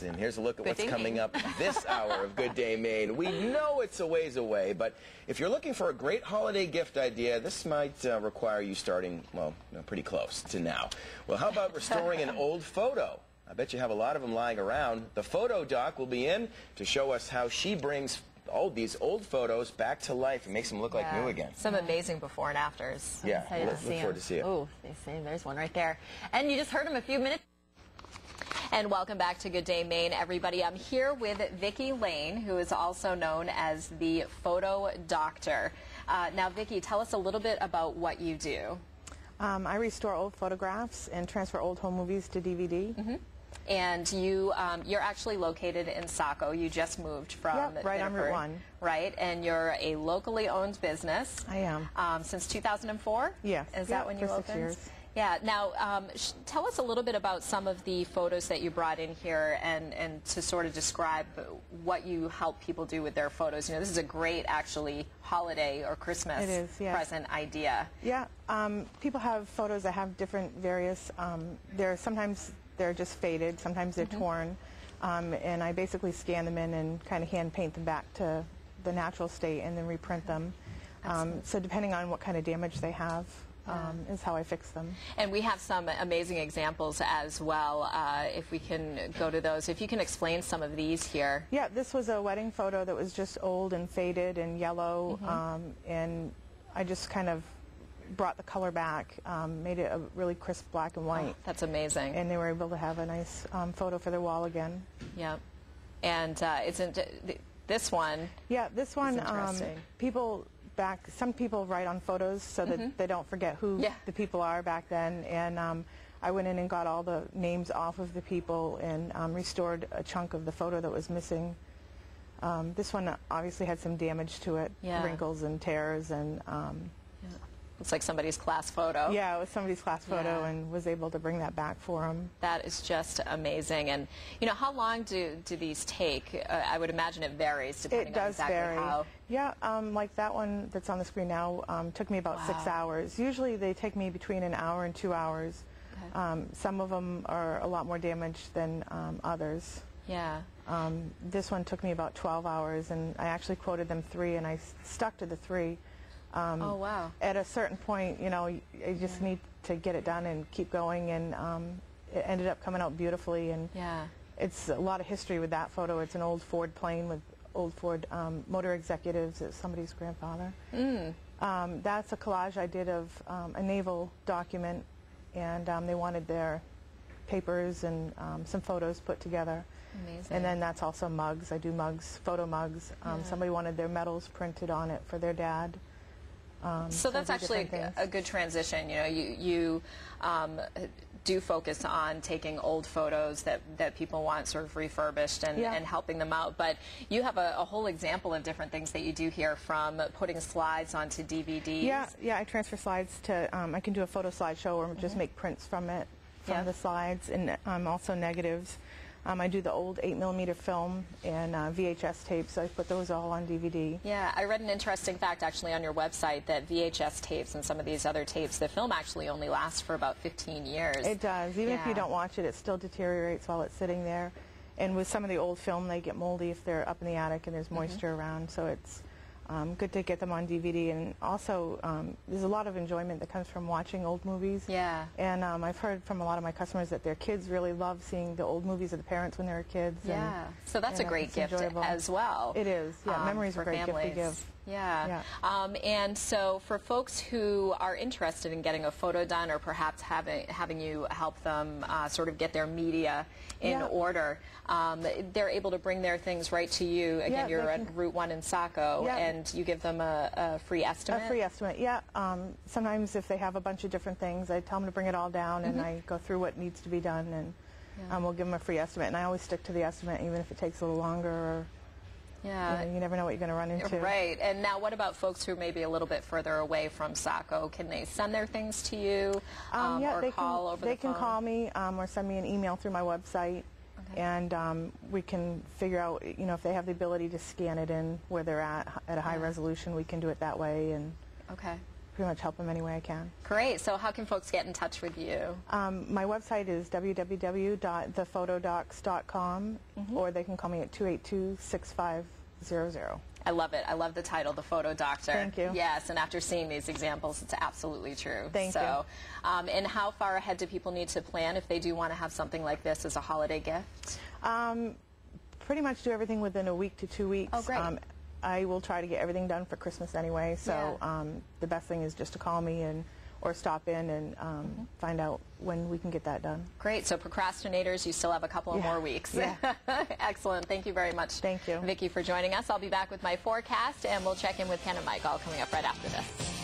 Yes, and here's a look at what's coming up this hour of Good Day Maine. We know it's a ways away, but if you're looking for a great holiday gift idea, this might require you starting, well, pretty close to now. Well, how about restoring an old photo? I bet you have a lot of them lying around. The photo doc will be in to show us how she brings these old photos back to life and makes them look like new again. Some amazing before and afters. Yeah, look forward to see it. Oh, there's one right there. And you just heard him a few minutes. And welcome back to Good Day Maine, everybody. I'm here with Vicki Lane, who is also known as the Photo Doctor. Now, Vicki, tell us a little bit about what you do. I restore old photographs and transfer old home movies to DVD. Mm-hmm. And you're actually located in Saco. You just moved from right on Route 1. Right, and you're a locally owned business. I am. Since 2004? Yes. Is that when you opened? 6 years. Yeah. Now, tell us a little bit about some of the photos that you brought in here and to sort of describe what you help people do with their photos. You know, this is a great, actually, holiday or Christmas present idea. Yeah. People have photos that have different various, sometimes they're just faded, sometimes they're torn, and I basically scan them in and kind of hand paint them back to the natural state and then reprint them. So depending on what kind of damage they have is how I fix them. And we have some amazing examples as well, if we can go to those. If you can explain some of these here. Yeah, this was a wedding photo that was just old and faded and yellow, and I just kind of brought the color back, made it a really crisp black and white. Oh, that's amazing. And they were able to have a nice photo for their wall again. Yeah. And this one. Yeah, this one, some people write on photos so that they don't forget who the people are back then. And I went in and got all the names off of the people and restored a chunk of the photo that was missing. This one obviously had some damage to it, wrinkles and tears, and it's like somebody's class photo. Yeah, it was somebody's class photo, and was able to bring that back for them. That is just amazing. And you know, how long do these take? I would imagine it varies depending on exactly how. Yeah, like that one that's on the screen now took me about 6 hours. Usually they take me between an hour and 2 hours. Okay. Some of them are a lot more damaged than others. Yeah. This one took me about 12 hours, and I actually quoted them 3, and I stuck to the 3. Oh, wow. At a certain point, you know, you just need to get it done and keep going, and it ended up coming out beautifully. And it's a lot of history with that photo. It's an old Ford plane with old Ford motor executives. It's somebody's grandfather. That's a collage I did of a naval document, and they wanted their papers and some photos put together. Amazing. And then that's also mugs. I do mugs, photo mugs. Somebody wanted their medals printed on it for their dad. So that's actually a good transition. You know, you do focus on taking old photos that people want sort of refurbished and helping them out. But you have a whole example of different things that you do here, from putting slides onto DVDs. Yeah, I transfer slides to, I can do a photo slideshow or just make prints from it, from the slides, and also negatives. I do the old 8mm film and VHS tapes, so I put those all on DVD. Yeah, I read an interesting fact actually on your website that VHS tapes and some of these other tapes, the film actually only lasts for about 15 years. It does. Even if you don't watch it, it still deteriorates while it's sitting there. And with some of the old film, they get moldy if they're up in the attic and there's moisture around, so it's good to get them on DVD. And also, there's a lot of enjoyment that comes from watching old movies. Yeah. And I've heard from a lot of my customers that their kids really love seeing the old movies of the parents when they were kids. Yeah. So that's a great gift as well. It is. Yeah, memories are a great gift to give. Yeah. And so for folks who are interested in getting a photo done, or perhaps having you help them sort of get their media in order, they're able to bring their things right to you. Again, you're at Route 1 in Saco, and you give them a free estimate? A free estimate, yeah. Sometimes if they have a bunch of different things, I tell them to bring it all down, and I go through what needs to be done, and we'll give them a free estimate. And I always stick to the estimate, even if it takes a little longer, or you never know what you're going to run into. Right. And now what about folks who may be a little bit further away from Saco? Can they send their things to you or call over the phone? They can call me or send me an email through my website. Okay. And we can figure out, you know, if they have the ability to scan it in where they're at a high resolution, we can do it that way. And pretty much help them any way I can. Great. So how can folks get in touch with you? My website is www.thephotodocs.com, or they can call me at 282-6500. I love it. I love the title, The Photo Doctor. Thank you. Yes, and after seeing these examples, it's absolutely true. Thank you. And how far ahead do people need to plan if they do want to have something like this as a holiday gift? Pretty much do everything within a week to 2 weeks. Oh, great. I will try to get everything done for Christmas anyway, so the best thing is just to call me or stop in and find out when we can get that done. Great. So procrastinators, you still have a couple of more weeks. Yeah. Excellent. Thank you very much. Thank you. Vicki, for joining us. I'll be back with my forecast, and we'll check in with Ken and Mike all coming up right after this.